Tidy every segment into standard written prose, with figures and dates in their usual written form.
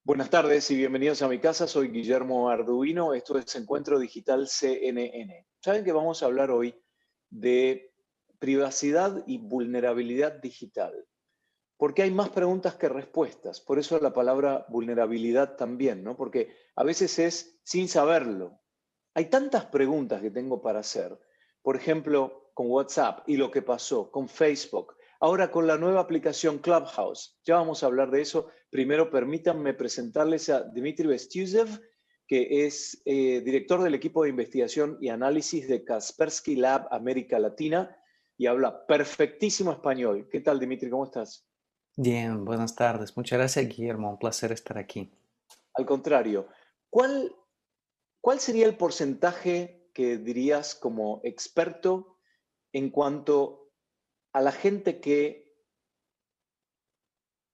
Buenas tardes y bienvenidos a mi casa. Soy Guillermo Arduino. Esto es Encuentro Digital CNN. Saben que vamos a hablar hoy de privacidad y vulnerabilidad digital, porque hay más preguntas que respuestas. Por eso la palabra vulnerabilidad también, ¿no? Porque a veces es sin saberlo. Hay tantas preguntas que tengo para hacer. Por ejemplo, con WhatsApp y lo que pasó, con Facebook, ahora con la nueva aplicación Clubhouse. Ya vamos a hablar de eso. Primero, permítanme presentarles a Dmitry Bestusev, que es director del equipo de investigación y análisis de Kaspersky Lab América Latina y habla perfectísimo español. ¿Qué tal, Dmitry? ¿Cómo estás? Bien, buenas tardes. Muchas gracias, Guillermo. Un placer estar aquí. Al contrario, ¿cuál, ¿cuál sería el porcentaje que dirías como experto en cuanto a la gente que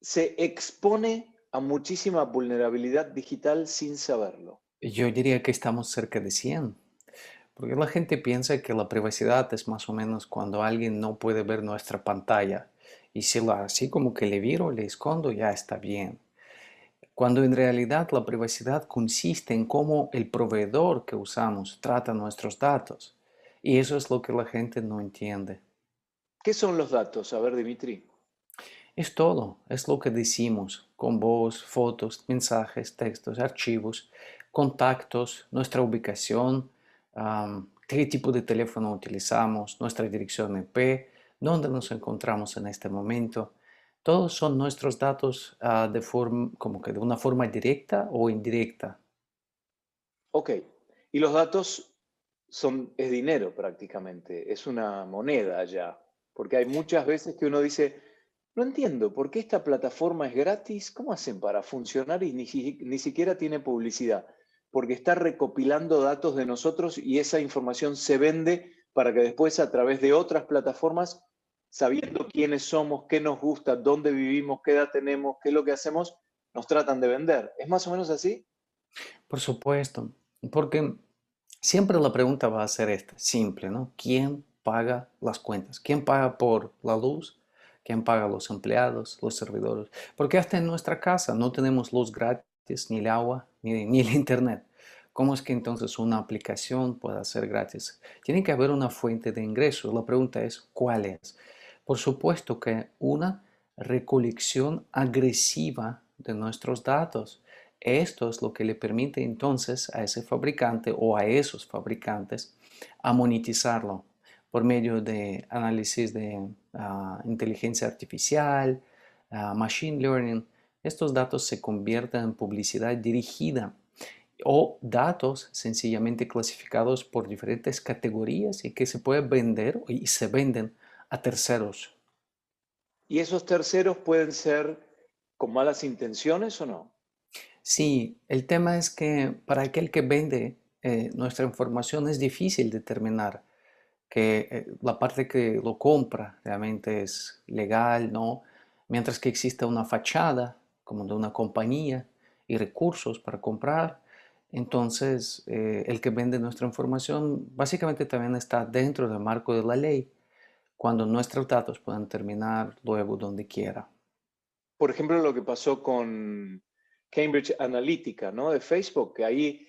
se expone a muchísima vulnerabilidad digital sin saberlo? Yo diría que estamos cerca de 100, porque la gente piensa que la privacidad es más o menos cuando alguien no puede ver nuestra pantalla. Y si lo así como que le viro, le escondo, ya está bien. Cuando en realidad la privacidad consiste en cómo el proveedor que usamos trata nuestros datos. Y eso es lo que la gente no entiende. ¿Qué son los datos? A ver, Dimitri. Es todo, es lo que decimos con voz, fotos, mensajes, textos, archivos, contactos, nuestra ubicación, qué tipo de teléfono utilizamos, nuestra dirección IP, dónde nos encontramos en este momento. Todos son nuestros datos como que de una forma directa o indirecta. Ok. Y los datos es dinero prácticamente, es una moneda ya, porque hay muchas veces que uno dice, no entiendo, ¿por qué esta plataforma es gratis? ¿Cómo hacen para funcionar y ni siquiera tiene publicidad? Porque está recopilando datos de nosotros y esa información se vende para que después a través de otras plataformas, sabiendo quiénes somos, qué nos gusta, dónde vivimos, qué edad tenemos, qué es lo que hacemos, nos tratan de vender. ¿Es más o menos así? Por supuesto, porque siempre la pregunta va a ser esta, simple, ¿no? ¿Quién paga las cuentas? ¿Quién paga por la luz? ¿Quién paga los empleados, los servidores? Porque hasta en nuestra casa no tenemos luz gratis, ni el agua, ni el internet. ¿Cómo es que entonces una aplicación pueda ser gratis? Tiene que haber una fuente de ingresos. La pregunta es, ¿cuál es? Por supuesto que una recolección agresiva de nuestros datos. Esto es lo que le permite entonces a ese fabricante o a esos fabricantes a monetizarlo por medio de análisis de inteligencia artificial, machine learning. Estos datos se convierten en publicidad dirigida o datos sencillamente clasificados por diferentes categorías y que se pueden vender y se venden a terceros. ¿Y esos terceros pueden ser con malas intenciones o no? Sí, el tema es que para aquel que vende nuestra información es difícil determinar que la parte que lo compra realmente es legal, ¿no? Mientras que exista una fachada como de una compañía y recursos para comprar, entonces el que vende nuestra información básicamente también está dentro del marco de la ley, cuando nuestros datos pueden terminar luego donde quiera. Por ejemplo, lo que pasó con Cambridge Analytica, ¿no? De Facebook, que ahí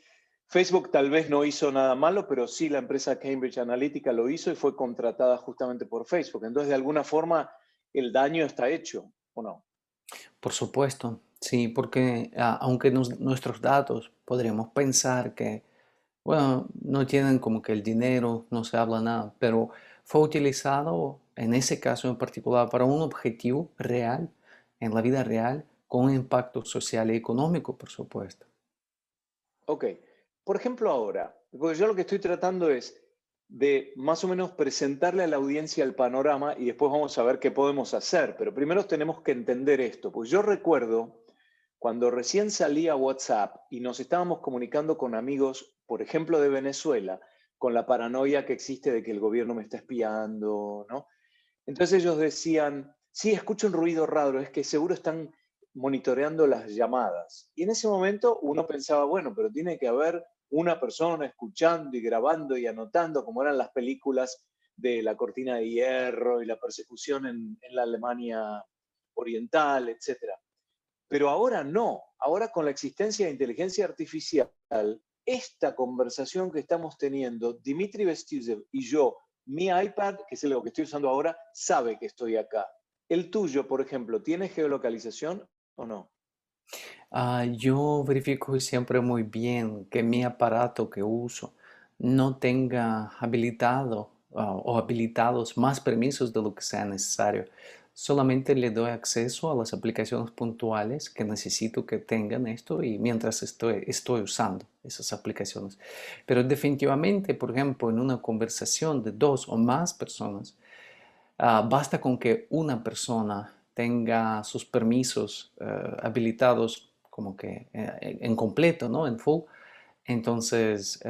Facebook tal vez no hizo nada malo, pero sí la empresa Cambridge Analytica lo hizo y fue contratada justamente por Facebook. Entonces, de alguna forma, el daño está hecho, ¿o no? Por supuesto, sí, porque aunque nuestros datos podríamos pensar que, bueno, no tienen como que el dinero, no se habla nada, pero fue utilizado en ese caso en particular para un objetivo real, en la vida real, con un impacto social y económico, por supuesto. Ok. Por ejemplo, ahora, porque yo lo que estoy tratando es de más o menos presentarle a la audiencia el panorama y después vamos a ver qué podemos hacer. Pero primero tenemos que entender esto. Pues yo recuerdo cuando recién salía WhatsApp y nos estábamos comunicando con amigos, por ejemplo, de Venezuela, con la paranoia que existe de que el gobierno me está espiando, ¿no? Entonces ellos decían, sí, escucho un ruido raro, es que seguro están monitoreando las llamadas. Y en ese momento uno pensaba, bueno, pero tiene que haber una persona escuchando y grabando y anotando, como eran las películas de la cortina de hierro y la persecución en la Alemania oriental, etcétera. Pero ahora no. ahora con la existencia de inteligencia artificial, esta conversación que estamos teniendo, Dmitry Vestizev y yo, mi iPad, que es lo que estoy usando ahora, sabe que estoy acá. ¿El tuyo, por ejemplo, tiene geolocalización o no? Yo verifico siempre muy bien que mi aparato que uso no tenga habilitado o habilitados más permisos de lo que sea necesario. Solamente le doy acceso a las aplicaciones puntuales que necesito que tengan esto y mientras estoy usando esas aplicaciones. Pero definitivamente, por ejemplo, en una conversación de dos o más personas, basta con que una persona tenga sus permisos habilitados como que en completo, ¿no? En full. Entonces,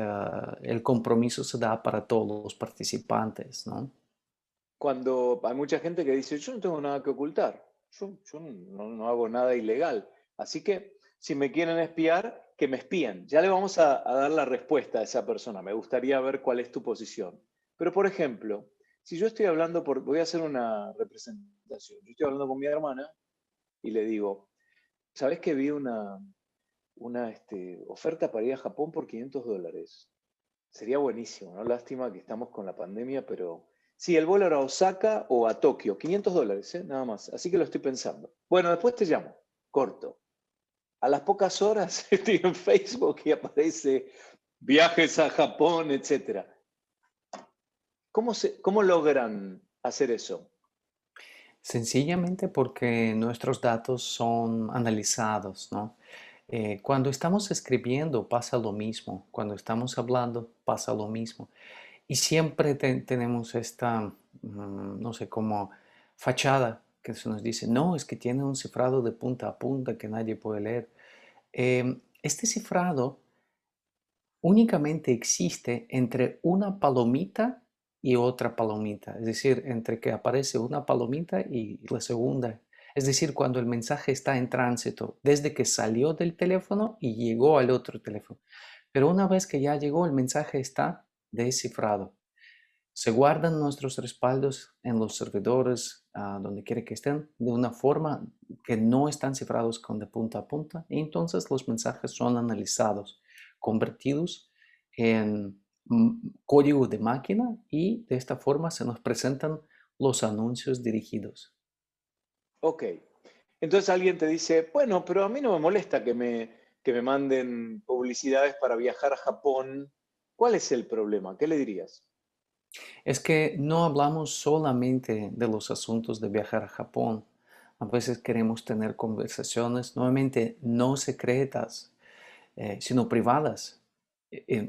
el compromiso se da para todos los participantes, ¿no? Cuando hay mucha gente que dice, yo no tengo nada que ocultar, yo no hago nada ilegal, así que si me quieren espiar, que me espíen. Ya le vamos a dar la respuesta a esa persona, me gustaría ver cuál es tu posición. Pero, por ejemplo, si yo estoy hablando, voy a hacer una representación, yo estoy hablando con mi hermana y le digo, ¿sabes que vi una oferta para ir a Japón por $500? Sería buenísimo, ¿no? Lástima que estamos con la pandemia, pero sí, el vuelo era a Osaka o a Tokio, $500, ¿eh? Nada más. Así que lo estoy pensando. Bueno, después te llamo, corto. A las pocas horas estoy en Facebook y aparece viajes a Japón, etcétera. ¿Cómo logran hacer eso? Sencillamente porque nuestros datos son analizados, ¿no? Cuando estamos escribiendo pasa lo mismo, cuando estamos hablando pasa lo mismo. Y siempre tenemos esta, no sé, como fachada que se nos dice, no, es que tiene un cifrado de punta a punta que nadie puede leer. Este cifrado únicamente existe entre una palomita y otra palomita, es decir, entre que aparece una palomita y la segunda. Es decir, cuando el mensaje está en tránsito, desde que salió del teléfono y llegó al otro teléfono. Pero una vez que ya llegó, el mensaje está descifrado. Se guardan nuestros respaldos en los servidores, donde quiera que estén, de una forma que no están cifrados con de punta a punta. Y entonces los mensajes son analizados, convertidos en código de máquina y de esta forma se nos presentan los anuncios dirigidos. Ok. Entonces alguien te dice, bueno, pero a mí no me molesta que me manden publicidades para viajar a Japón. ¿Cuál es el problema? ¿Qué le dirías? Es que no hablamos solamente de los asuntos de viajar a Japón. A veces queremos tener conversaciones nuevamente no secretas, sino privadas.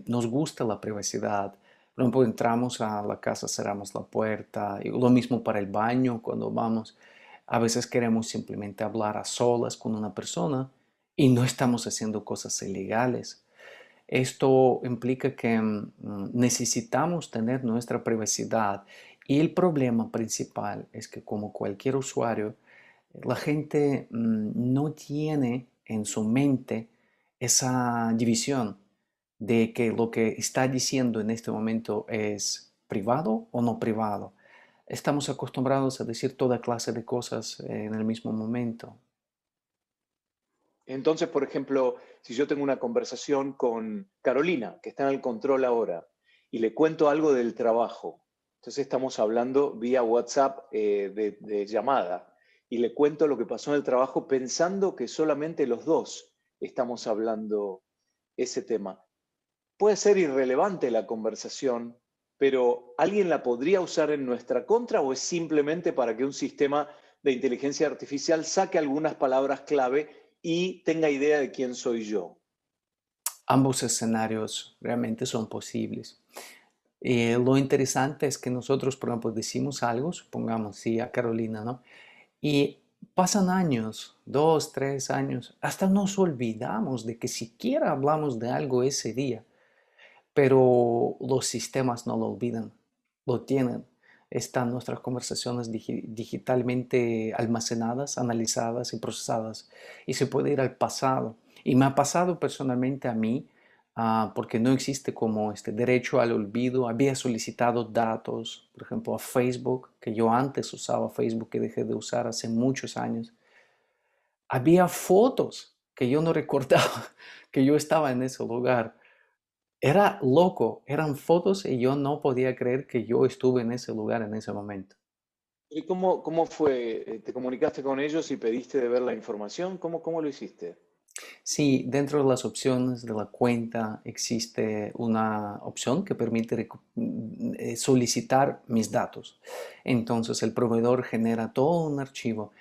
Nos gusta la privacidad. Por ejemplo, entramos a la casa, cerramos la puerta. Y lo mismo para el baño cuando vamos. A veces queremos simplemente hablar a solas con una persona y no estamos haciendo cosas ilegales. Esto implica que necesitamos tener nuestra privacidad y el problema principal es que como cualquier usuario, la gente no tiene en su mente esa división de que lo que está diciendo en este momento es privado o no privado. Estamos acostumbrados a decir toda clase de cosas en el mismo momento. Entonces, por ejemplo, si yo tengo una conversación con Carolina, que está en el control ahora, y le cuento algo del trabajo, entonces estamos hablando vía WhatsApp de llamada, y le cuento lo que pasó en el trabajo pensando que solamente los dos estamos hablando ese tema. Puede ser irrelevante la conversación, pero ¿alguien la podría usar en nuestra contra o es simplemente para que un sistema de inteligencia artificial saque algunas palabras clave y tenga idea de quién soy yo? Ambos escenarios realmente son posibles. Lo interesante es que nosotros, por ejemplo, decimos algo, supongamos, sí, a Carolina, ¿no? Y pasan años, 2, 3 años, hasta nos olvidamos de que siquiera hablamos de algo ese día, pero los sistemas no lo olvidan, lo tienen. Están nuestras conversaciones digitalmente almacenadas, analizadas y procesadas, y se puede ir al pasado. Y me ha pasado personalmente a mí, porque no existe como este derecho al olvido. Había solicitado datos, por ejemplo, a Facebook, que yo antes usaba Facebook, que dejé de usar hace muchos años. Había fotos que yo no recordaba que yo estaba en ese lugar. Era loco, eran fotos y yo no podía creer que yo estuve en ese lugar en ese momento. ¿Y cómo fue? ¿Te comunicaste con ellos y pediste de ver la información? ¿Cómo lo hiciste? Sí, dentro de las opciones de la cuenta existe una opción que permite solicitar mis datos. Entonces el proveedor genera todo un archivo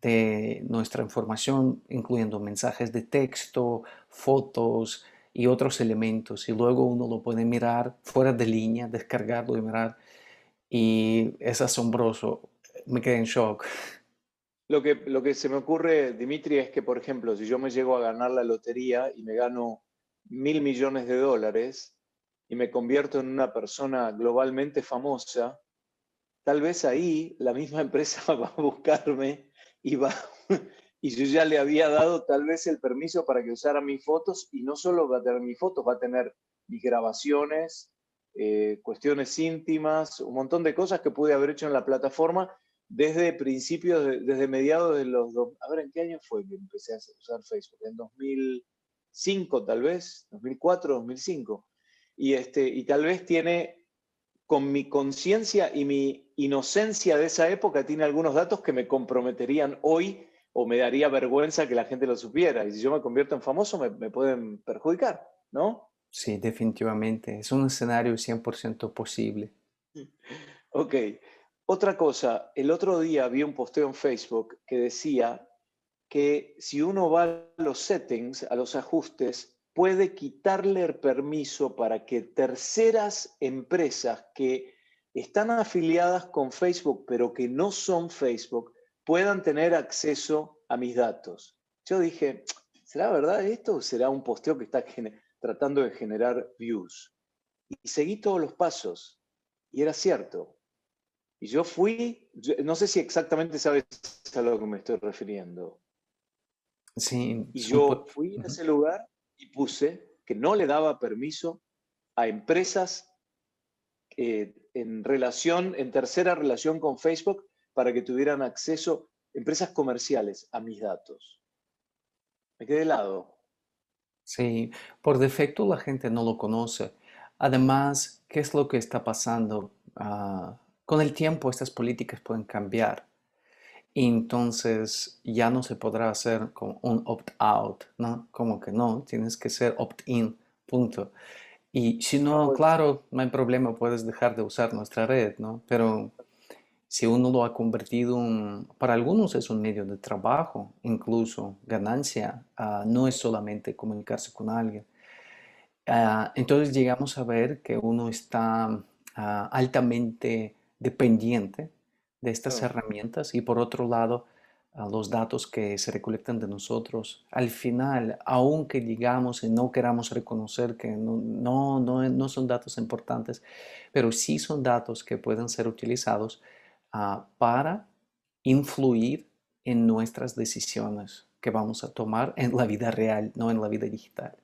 de nuestra información, incluyendo mensajes de texto, fotos y otros elementos. Y luego uno lo puede mirar fuera de línea, descargarlo y mirar. Y es asombroso. Me quedé en shock. Lo que se me ocurre, Dimitri, es que, por ejemplo, si yo me llego a ganar la lotería y me gano 1.000 millones de dólares y me convierto en una persona globalmente famosa, tal vez ahí la misma empresa va a buscarme y va y yo ya le había dado tal vez el permiso para que usara mis fotos y no solo va a tener mis fotos, va a tener mis grabaciones, cuestiones íntimas, un montón de cosas que pude haber hecho en la plataforma desde principios, desde mediados de a ver, ¿en qué año fue que empecé a usar Facebook? En 2005 tal vez, 2004, 2005. Y tal vez tiene con mi conciencia y mi inocencia de esa época, tiene algunos datos que me comprometerían hoy o me daría vergüenza que la gente lo supiera. Y si yo me convierto en famoso, me pueden perjudicar, ¿no? Sí, definitivamente. Es un escenario 100% posible. Ok. Otra cosa, el otro día vi un posteo en Facebook que decía que si uno va a los settings, a los ajustes, puede quitarle el permiso para que terceras empresas que están afiliadas con Facebook, pero que no son Facebook, puedan tener acceso a mis datos. Yo dije, ¿será verdad esto o será un posteo que está tratando de generar views? Y seguí todos los pasos y era cierto. Y yo fui, no sé si exactamente sabes a lo que me estoy refiriendo. Sí, Y yo fui a Ujú. ese lugar y puse que no le daba permiso a empresas en tercera relación con Facebook para que tuvieran acceso, empresas comerciales, a mis datos. Me quedé helado. Sí, por defecto la gente no lo conoce. Además, ¿qué es lo que está pasando? Con el tiempo estas políticas pueden cambiar. Y entonces ya no se podrá hacer como un opt-out, ¿no? Como que no, tienes que ser opt-in, punto. Y si No no, puede ser. claro, no hay problema, puedes dejar de usar nuestra red, ¿no? Pero si uno lo ha convertido, para algunos es un medio de trabajo, incluso ganancia, no es solamente comunicarse con alguien. Entonces llegamos a ver que uno está altamente dependiente de estas No. herramientas y por otro lado, los datos que se recolectan de nosotros, al final, aunque digamos y no queramos reconocer que no son datos importantes, pero sí son datos que pueden ser utilizados para influir en nuestras decisiones que vamos a tomar en la vida real, no en la vida digital.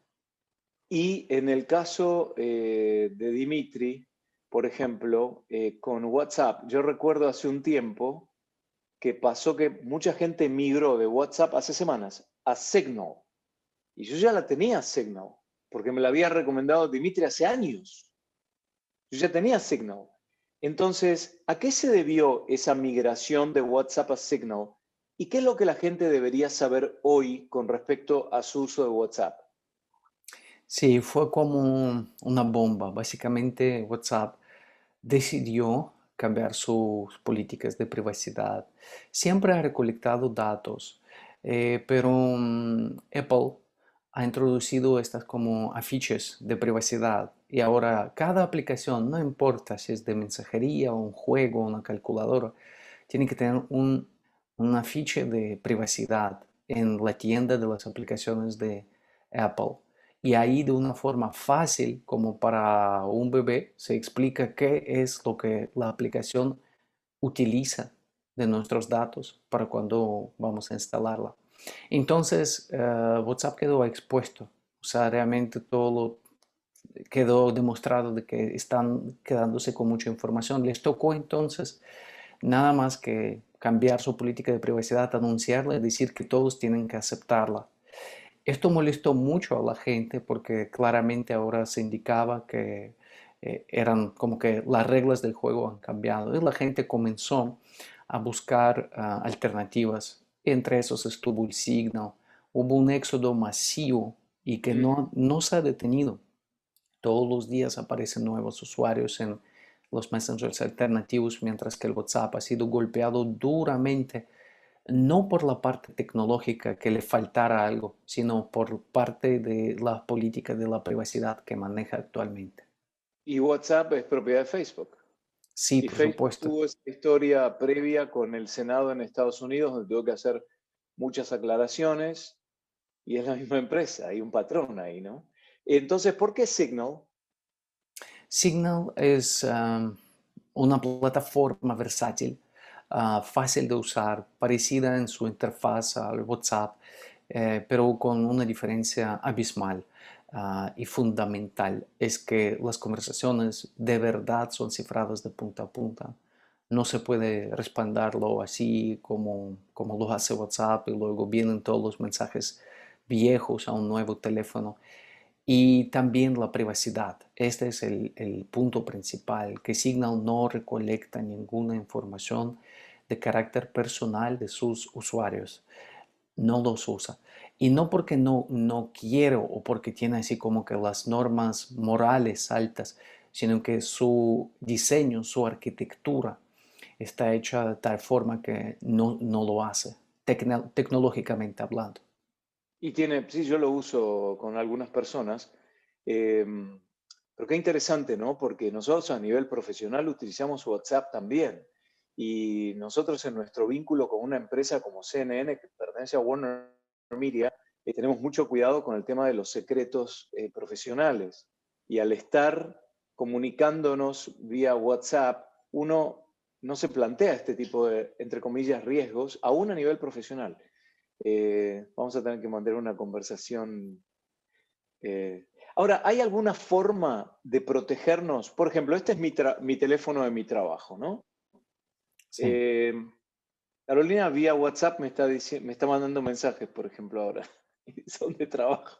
Y en el caso de Dimitri, por ejemplo, con WhatsApp, yo recuerdo hace un tiempo que pasó que mucha gente migró de WhatsApp hace semanas a Signal. Y yo ya la tenía Signal, porque me la había recomendado Dimitri hace años. Yo ya tenía Signal. Entonces, ¿a qué se debió esa migración de WhatsApp a Signal? ¿Y qué es lo que la gente debería saber hoy con respecto a su uso de WhatsApp? Sí, fue como una bomba. Básicamente, WhatsApp decidió cambiar sus políticas de privacidad. Siempre ha recolectado datos, pero Apple ha introducido estas como afiches de privacidad y ahora cada aplicación, no importa si es de mensajería, un juego, una calculadora, tiene que tener un afiche de privacidad en la tienda de las aplicaciones de Apple. Y ahí de una forma fácil, como para un bebé, se explica qué es lo que la aplicación utiliza de nuestros datos para cuando vamos a instalarla. Entonces, WhatsApp quedó expuesto. O sea, realmente quedó demostrado de que están quedándose con mucha información. Les tocó entonces nada más que cambiar su política de privacidad, anunciarla y decir que todos tienen que aceptarla. Esto molestó mucho a la gente porque claramente ahora se indicaba que eran como que las reglas del juego han cambiado y la gente comenzó a buscar alternativas. Entre esos estuvo el Signal. Hubo un éxodo masivo y que Ujú. no se ha detenido. Todos los días aparecen nuevos usuarios en los messengers alternativos, mientras que el WhatsApp ha sido golpeado duramente, no por la parte tecnológica que le faltara algo, sino por parte de la política de la privacidad que maneja actualmente. Y WhatsApp es propiedad de Facebook. Sí, Y por Facebook supuesto. tuvo esa historia previa con el Senado en Estados Unidos, donde tuvo que hacer muchas aclaraciones, y es la misma empresa, hay un patrón ahí, ¿no? Entonces, ¿por qué Signal? Signal es una plataforma versátil, fácil de usar, parecida en su interfaz al WhatsApp, pero con una diferencia abismal y fundamental. Es que las conversaciones de verdad son cifradas de punta a punta. No se puede respaldarlo así como lo hace WhatsApp y luego vienen todos los mensajes viejos a un nuevo teléfono. Y también la privacidad. Este es el punto principal, que Signal no recolecta ninguna información de carácter personal de sus usuarios. No los usa. Y no porque no quiero o porque tiene así como que las normas morales altas, sino que su diseño, su arquitectura está hecha de tal forma que no lo hace, tecnológicamente hablando. Y tiene, sí, yo lo uso con algunas personas, pero qué interesante, ¿no? Porque nosotros a nivel profesional utilizamos WhatsApp también. Y nosotros en nuestro vínculo con una empresa como CNN, que pertenece a Warner Media, tenemos mucho cuidado con el tema de los secretos profesionales. Y al estar comunicándonos vía WhatsApp, uno no se plantea este tipo de, entre comillas, riesgos, aún a nivel profesional. Vamos a tener que mantener una conversación. Ahora, ¿hay alguna forma de protegernos? Por ejemplo, este es mi teléfono de mi trabajo, ¿no? Sí, Eh, Carolina vía WhatsApp me está mandando mensajes, por ejemplo, ahora. Son de trabajo.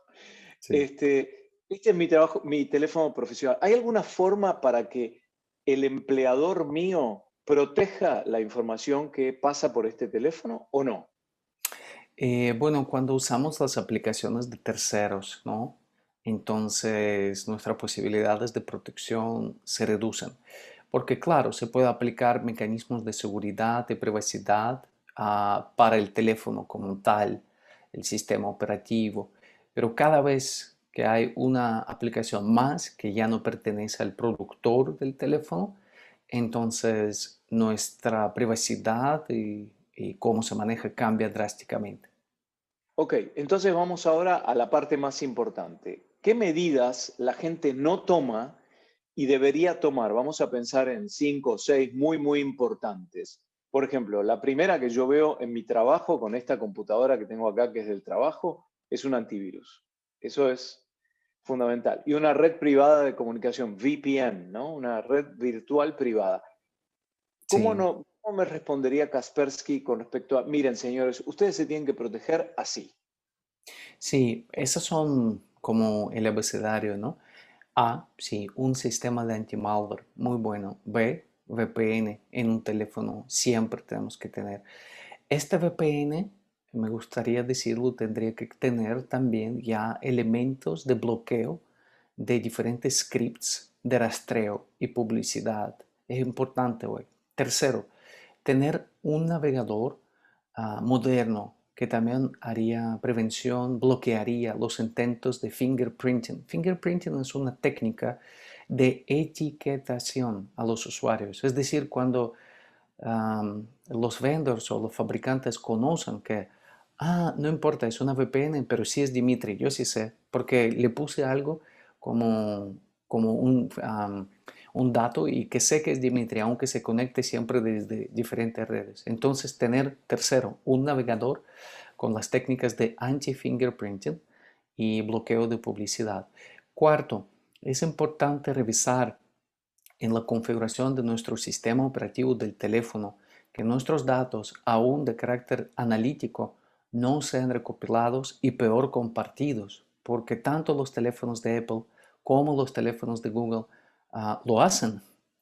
sí. Este es mi trabajo, mi teléfono profesional. ¿Hay alguna forma para que el empleador mío proteja la información que pasa por este teléfono o no? Bueno, cuando usamos las aplicaciones de terceros, ¿no? Entonces nuestras posibilidades de protección se reducen. Porque claro, se puede aplicar mecanismos de seguridad, de privacidad para el teléfono como tal, el sistema operativo. Pero cada vez que hay una aplicación más que ya no pertenece al productor del teléfono, entonces nuestra privacidad y cómo se maneja cambia drásticamente. Ok, entonces vamos ahora a la parte más importante. ¿Qué medidas la gente no toma y debería tomar? Vamos a pensar en cinco o seis muy importantes. Por ejemplo, la primera que yo veo en mi trabajo con esta computadora que tengo acá, que es del trabajo, es un antivirus. Eso es fundamental. Y una red privada de comunicación, VPN, ¿no? Una red virtual privada. ¿Cómo Sí, no? ¿Cómo me respondería Kaspersky con respecto a, miren, señores, ustedes se tienen que proteger así? sí, esos son como el abecedario, ¿no? A, sí, un sistema de anti-malware muy bueno. B, VPN en un teléfono siempre tenemos que tener. Este VPN, me gustaría decirlo, tendría que tener también ya elementos de bloqueo de diferentes scripts de rastreo y publicidad. Es importante hoy. Tercero, tener un navegador moderno que también haría prevención, bloquearía los intentos de fingerprinting. Fingerprinting es una técnica de etiquetación a los usuarios, es decir, cuando los vendors o los fabricantes conocen que, no importa, es una VPN, pero sí es Dimitri, yo sí sé, porque le puse algo como un dato y que sé que es Dimitri, aunque se conecte siempre desde diferentes redes. Entonces, tener tercero, un navegador con las técnicas de anti-fingerprinting y bloqueo de publicidad. Cuarto, es importante revisar en la configuración de nuestro sistema operativo del teléfono que nuestros datos, aún de carácter analítico, no sean recopilados y peor compartidos, porque tanto los teléfonos de Apple como los teléfonos de Google lo hacen.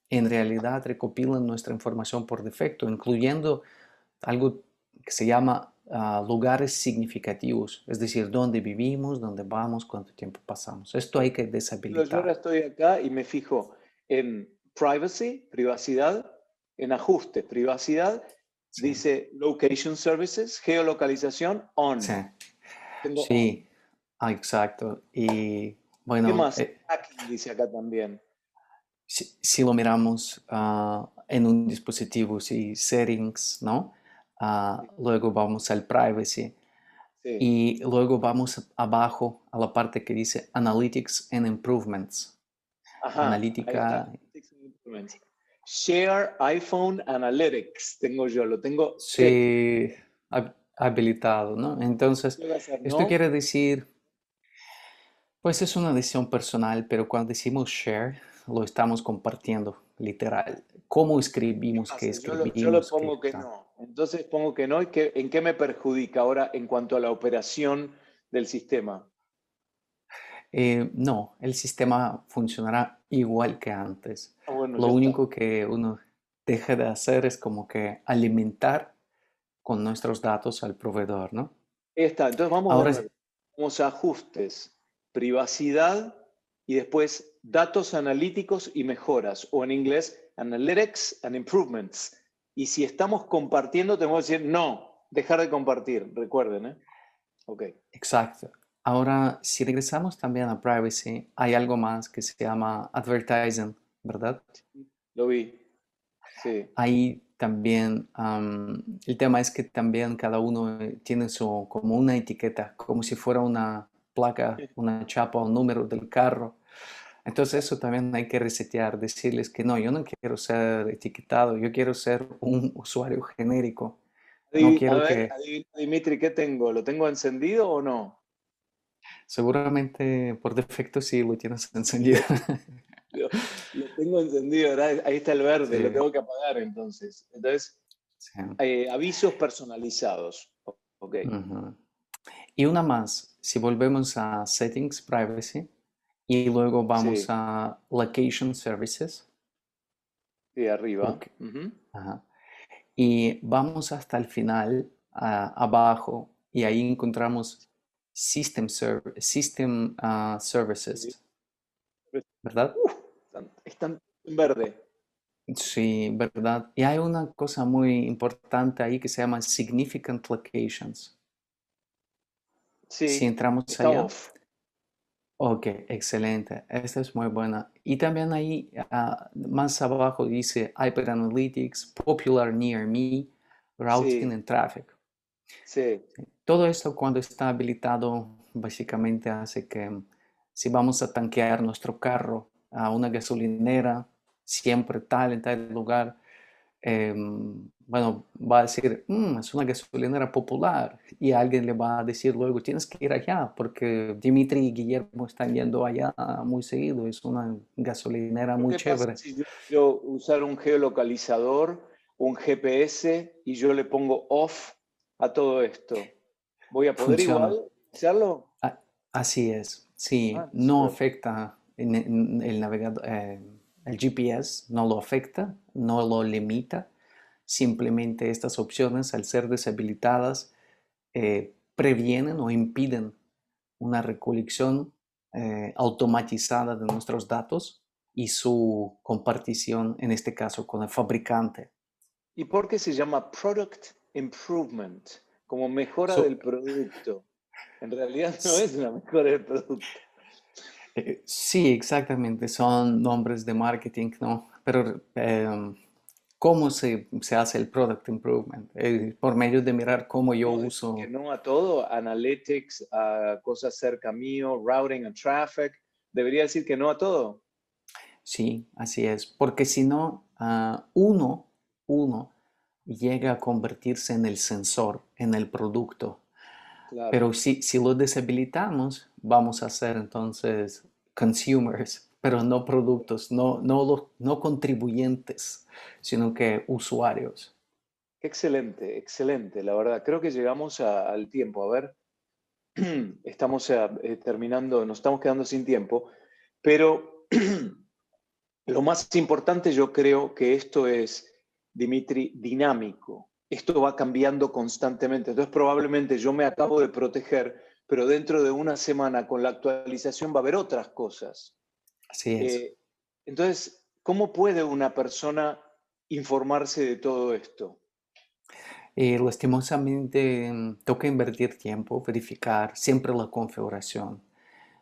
En realidad recopilan nuestra información por defecto, incluyendo algo que se llama lugares significativos, es decir, dónde vivimos, dónde vamos, cuánto tiempo pasamos. Esto hay que Yo ahora deshabilitar. estoy acá y me fijo en privacy, privacidad, en ajustes, privacidad, Sí, dice location services, geolocalización sí, on. Tengo on. sí, exacto. Y ¿Qué bueno, más? Tracking dice acá también. si lo miramos en un dispositivo, sí, settings, ¿no? Sí, Luego vamos al privacy sí. y luego vamos abajo a la parte que dice Analytics and Improvements. Ajá, ahí está. Analítica, Analytics and Improvements. Share iPhone Analytics, tengo yo, lo tengo check. sí, habilitado, ¿no? Entonces, ¿Qué va a hacer? esto ¿No? quiere decir, pues es una decisión personal, pero cuando decimos share, lo estamos compartiendo, literal. ¿Cómo ¿Qué escribimos? ¿Qué pasa? Yo lo escribimos? ¿Qué pongo que tal? no. Entonces pongo que no y ¿en qué me perjudica ahora en cuanto a la operación del sistema? No, el sistema funcionará igual que antes. Ah, bueno, Lo ya está. único que uno deja de hacer es como que alimentar con nuestros datos al proveedor, ¿no? Ahí está. Entonces vamos de Ahora, nuevo. Vamos a ajustes, privacidad y después datos analíticos y mejoras, o en inglés, analytics and improvements. Y si estamos compartiendo, tenemos que decir no, dejar de compartir. Recuerden, ¿eh? Ok. exacto. Ahora, si regresamos también a privacy, hay algo más que se llama advertising, ¿verdad? Lo vi. Sí. Ahí también, el tema es que también cada uno tiene su, como una etiqueta, como si fuera una placa, una chapa o un número del carro. Entonces eso también hay que resetear, decirles que no, yo no quiero ser etiquetado, yo quiero ser un usuario genérico. No A quiero ver, que, Dimitri, ¿qué tengo? ¿Lo tengo encendido o no? seguramente por defecto sí lo tienes encendido. Lo tengo encendido, ¿verdad? Ahí está el verde, lo Sí, tengo que apagar entonces. Entonces, sí. avisos personalizados. Ok. Ujú. Y una más, si volvemos a Settings Privacy y luego vamos Sí, a Location Services, sí, arriba. ok, Ujú. ajá, y vamos hasta el final, abajo, y ahí encontramos System Sí. Services, ¿verdad? Están en verde. Sí, ¿verdad? Y hay una cosa muy importante ahí que se llama Significant Locations. Si Sí, entramos está allá, off. ok, excelente. Esta es muy buena. Y también ahí más abajo dice Hyper Analytics, Popular Near Me, Routing Sí, and Traffic. sí. Todo esto cuando está habilitado básicamente hace que si vamos a tanquear nuestro carro a una gasolinera, siempre tal en tal lugar, bueno, va a decir, es una gasolinera popular y alguien le va a decir luego, tienes que ir allá porque Dimitri y Guillermo están yendo allá muy seguido, es una gasolinera ¿Pero muy qué pasa chévere. si yo quiero usar un geolocalizador, un GPS y yo le pongo off a todo esto? ¿Voy a poder Funciona. igual hacerlo? A- Así es, sí, Ah, no súper. afecta en el navegador, el GPS no lo afecta, no lo limita, simplemente estas opciones al ser deshabilitadas previenen o impiden una recolección automatizada de nuestros datos y su compartición, en este caso con el fabricante. ¿Y por qué se llama Product Improvement? Como mejora So, del producto. En realidad no es una mejora del producto. sí, exactamente, son nombres de marketing, ¿no? Pero ¿cómo se hace el product improvement? Por medio de mirar cómo yo ¿Puedo decir que uso. no a todo? Analytics, a cosas cerca mío, routing and traffic. ¿Debería decir que no a todo? Sí, así es, porque si no, uno llega a convertirse en el sensor, en el producto. Claro. Pero si lo deshabilitamos, vamos a ser entonces consumers, pero no productos, no contribuyentes, sino que usuarios. Excelente, excelente. La verdad, creo que llegamos al tiempo. A ver, estamos terminando, nos estamos quedando sin tiempo, pero lo más importante yo creo que esto es, Dimitri, dinámico. Esto va cambiando constantemente. Entonces probablemente yo me acabo de proteger, pero dentro de una semana con la actualización va a haber otras cosas. Así es. Eh, entonces, ¿cómo puede una persona informarse de todo esto? Lastimosamente, toca invertir tiempo, verificar siempre la configuración,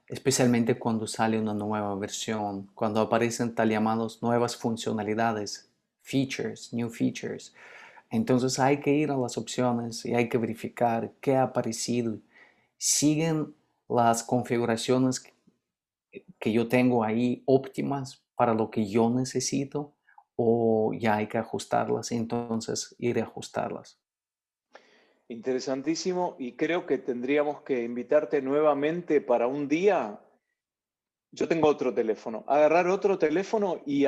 especialmente cuando sale una nueva versión, cuando aparecen tal llamados nuevas funcionalidades, features, new features. Entonces hay que ir a las opciones y hay que verificar qué ha aparecido. ¿Siguen las configuraciones que yo tengo ahí óptimas para lo que yo necesito o ya hay que ajustarlas? Entonces ir a ajustarlas. Interesantísimo, y creo que tendríamos que invitarte nuevamente para un día. Yo tengo otro teléfono, agarrar otro teléfono y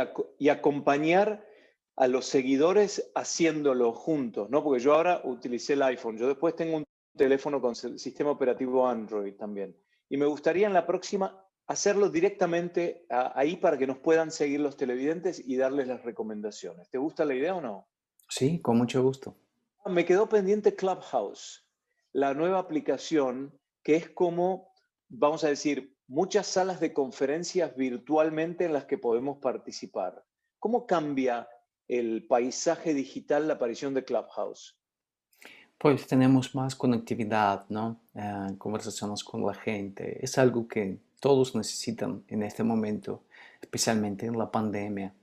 acompañar a los seguidores haciéndolo juntos, ¿no? Porque yo ahora utilicé el iPhone, yo después tengo un teléfono con sistema operativo Android también. Y me gustaría en la próxima hacerlo directamente ahí para que nos puedan seguir los televidentes y darles las recomendaciones. ¿Te gusta la idea o no? Sí, con mucho gusto. Me quedó pendiente Clubhouse, la nueva aplicación que es como, vamos a decir, muchas salas de conferencias virtualmente en las que podemos participar. ¿Cómo cambia el paisaje digital la aparición de Clubhouse? Pues tenemos más conectividad, ¿no? Conversaciones con la gente. Es algo que todos necesitan en este momento, especialmente en la pandemia.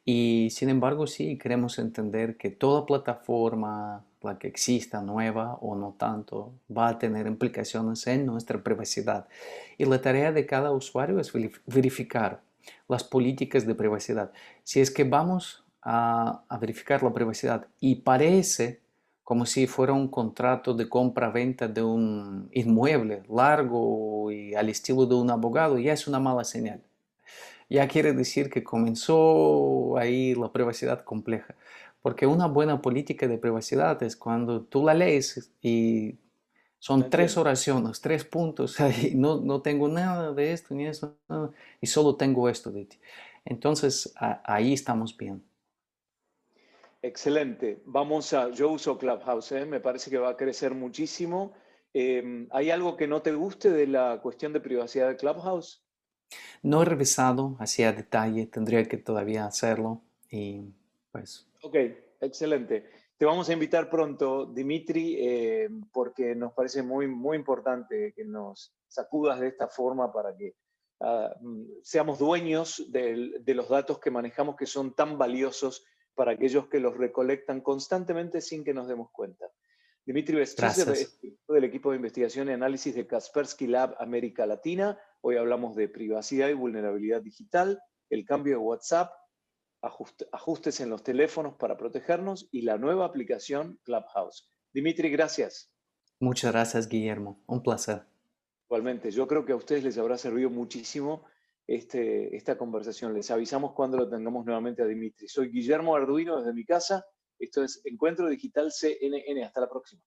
Y sin embargo, sí, queremos entender que toda plataforma, la que exista, nueva o no tanto, va a tener implicaciones en nuestra privacidad. Y la tarea de cada usuario es verificar las políticas de privacidad. Si es que vamos a verificar la privacidad y parece como si fuera un contrato de compra-venta de un inmueble largo y al estilo de un abogado, ya es una mala señal. Ya quiere decir que comenzó ahí la privacidad compleja. Porque una buena política de privacidad es cuando tú la lees y No son tres entiendo. oraciones, tres puntos, y no tengo nada de esto ni eso, nada, y solo tengo esto de ti. Entonces ahí estamos bien. Excelente. Yo uso Clubhouse, ¿eh? Me parece que va a crecer muchísimo. ¿Hay algo que no te guste de la cuestión de privacidad de Clubhouse? No he revisado hacia detalle, tendría que todavía hacerlo y pues Ok, excelente. Te vamos a invitar pronto, Dimitri, porque nos parece muy, muy importante que nos sacudas de esta forma para que seamos dueños de los datos que manejamos, que son tan valiosos para aquellos que los recolectan constantemente sin que nos demos cuenta. Dimitri Bestrissev gracias. es del equipo de investigación y análisis de Kaspersky Lab América Latina. Hoy hablamos de privacidad y vulnerabilidad digital, el cambio de WhatsApp, ajustes en los teléfonos para protegernos y la nueva aplicación Clubhouse. Dimitri, gracias. Muchas gracias, Guillermo. Un placer. Igualmente, yo creo que a ustedes les habrá servido muchísimo esta conversación. Les avisamos cuando lo tengamos nuevamente a Dimitri. Soy Guillermo Arduino desde mi casa. Esto es Encuentro Digital CNN. Hasta la próxima.